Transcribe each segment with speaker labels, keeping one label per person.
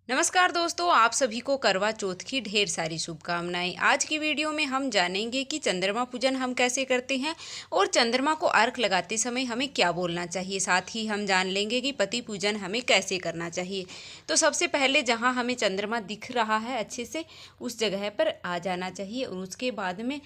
Speaker 1: नमस्कार दोस्तों, आप सभी को करवा चौथ की ढेर सारी शुभकामनाएं। आज की वीडियो में हम जानेंगे कि चंद्रमा पूजन हम कैसे करते हैं और चंद्रमा को अर्घ लगाते समय हमें क्या बोलना चाहिए। साथ ही हम जान लेंगे कि पति पूजन हमें कैसे करना चाहिए। तो सबसे पहले जहां हमें चंद्रमा दिख रहा है अच्छे से, उस जगह पर आ जाना चाहिए और उसके बाद में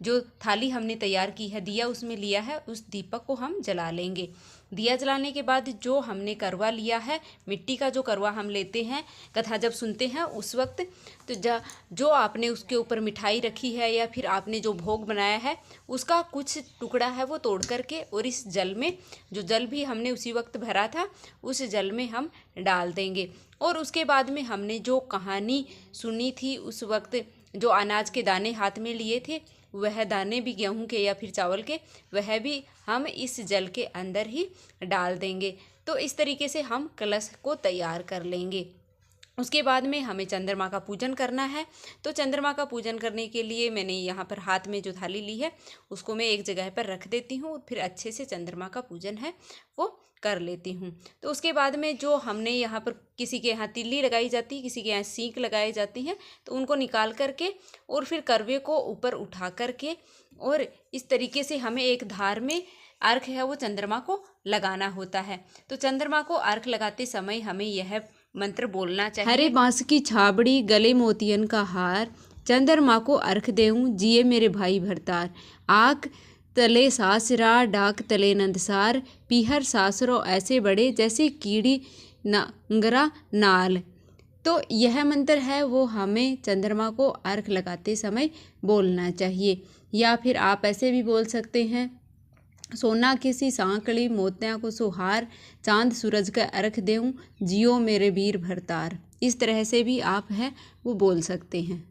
Speaker 1: जो थाली हमने तैयार की है, दिया उसमें लिया है, उस दीपक को हम जला लेंगे। दिया जलाने के बाद जो हमने करवा लिया है, मिट्टी का जो करवा हम लेते हैं कथा जब सुनते हैं उस वक्त, तो जो आपने उसके ऊपर मिठाई रखी है या फिर आपने जो भोग बनाया है उसका कुछ टुकड़ा है वो तोड़ करके, और इस जल में जो जल भी हमने उसी वक्त भरा था उस जल में हम डाल देंगे। और उसके बाद में हमने जो कहानी सुनी थी उस वक्त, जो अनाज के दाने हाथ में लिए थे, वह दाने भी गेहूं के या फिर चावल के, वह भी हम इस जल के अंदर ही डाल देंगे। तो इस तरीके से हम कलश को तैयार कर लेंगे। उसके बाद में हमें चंद्रमा का पूजन करना है। तो चंद्रमा का पूजन करने के लिए मैंने यहाँ पर हाथ में जो थाली ली है उसको मैं एक जगह पर रख देती हूँ, फिर अच्छे से चंद्रमा का पूजन है वो कर लेती हूँ। तो उसके बाद में जो हमने यहाँ पर, किसी के यहाँ तिल्ली लगाई जाती है, किसी के यहाँ सींक लगाई जाती हैं, तो उनको निकाल करके और फिर करवे को ऊपर उठा करके, और इस तरीके से हमें एक धार में अर्घ है वो चंद्रमा को लगाना होता है। तो चंद्रमा को अर्घ लगाते समय हमें यह मंत्र बोलना चाहिए। हरे बांस की छाबड़ी, गले मोतियन का हार, चंद्रमा को अर्घ देऊं, जिए मेरे भाई भरतार। आक तले सासरा, डाक तले नंदसार, पीहर सासरो ऐसे बड़े, जैसे कीड़ी नांगरा नाल। तो यह मंत्र है वो हमें चंद्रमा को अर्घ लगाते समय बोलना चाहिए। या फिर आप ऐसे भी बोल सकते हैं, सोना किसी सांकली, मोतियाँ को सुहार, चांद सूरज का अर्घ देऊं, जियो मेरे वीर भरतार। इस तरह से भी आप है वो बोल सकते हैं।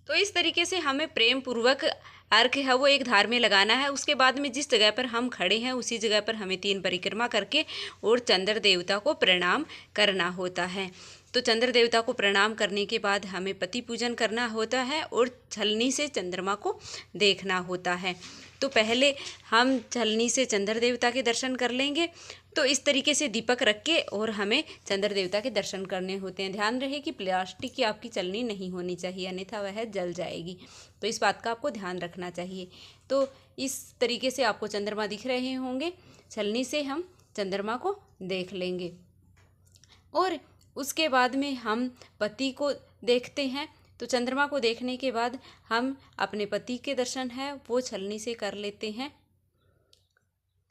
Speaker 1: तो इस तरीके से हमें प्रेम पूर्वक अर्घ है वो एक धार में लगाना है। उसके बाद में जिस जगह पर हम खड़े हैं उसी जगह पर हमें 3 परिक्रमा करके और चंद्र देवता को प्रणाम करना होता है। तो चंद्र देवता को प्रणाम करने के बाद हमें पति पूजन करना होता है और छलनी से चंद्रमा को देखना होता है। तो पहले हम छलनी से चंद्र देवता के दर्शन कर लेंगे। तो इस तरीके से दीपक रख के और हमें चंद्र देवता के दर्शन करने होते हैं। ध्यान रहे कि प्लास्टिक की आपकी छलनी नहीं होनी चाहिए, अन्यथा वह जल जाएगी। तो इस बात का आपको ध्यान रखना चाहिए। तो इस तरीके से आपको चंद्रमा दिख रहे होंगे, छलनी से हम चंद्रमा को देख लेंगे। और उसके बाद में हम पति को देखते हैं। तो चंद्रमा को देखने के बाद हम अपने पति के दर्शन है वो छलनी से कर लेते हैं।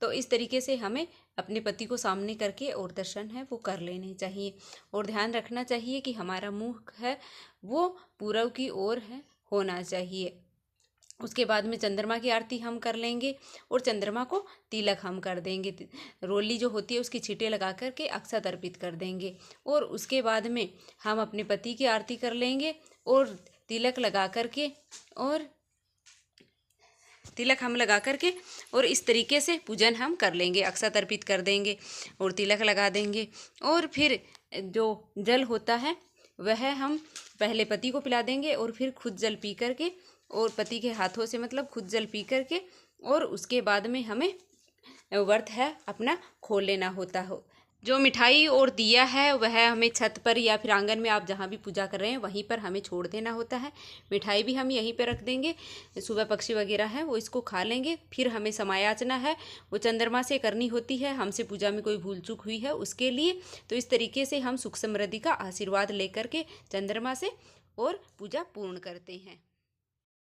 Speaker 1: तो इस तरीके से हमें अपने पति को सामने करके और दर्शन है वो कर लेने चाहिए। और ध्यान रखना चाहिए कि हमारा मुंह है वो पूरब की ओर है होना चाहिए। उसके बाद में चंद्रमा की आरती हम कर लेंगे और चंद्रमा को तिलक हम कर देंगे। रोली जो होती है उसकी छींटे लगा करके अक्षत अर्पित कर देंगे। और उसके बाद में हम अपने पति की आरती कर लेंगे और तिलक लगा करके, और तिलक हम लगा करके और इस तरीके से पूजन हम कर लेंगे। अक्षत अर्पित कर देंगे और तिलक लगा देंगे। और फिर जो जल होता है वह हम पहले पति को पिला देंगे और फिर खुद जल पी करके, और पति के हाथों से मतलब खुद जल पी करके, और उसके बाद में हमें व्रत है अपना खोल लेना होता हो। जो मिठाई और दिया है वह हमें छत पर या फिर आंगन में, आप जहाँ भी पूजा कर रहे हैं वहीं पर हमें छोड़ देना होता है। मिठाई भी हम यहीं पर रख देंगे। सुबह पक्षी वगैरह हैं वो इसको खा लेंगे। फिर हमें समायाचना है वो चंद्रमा से करनी होती है। हमसे पूजा में कोई भूल चूक हुई है उसके लिए। तो इस तरीके से हम सुख समृद्धि का आशीर्वाद लेकर के चंद्रमा से और पूजा पूर्ण करते हैं।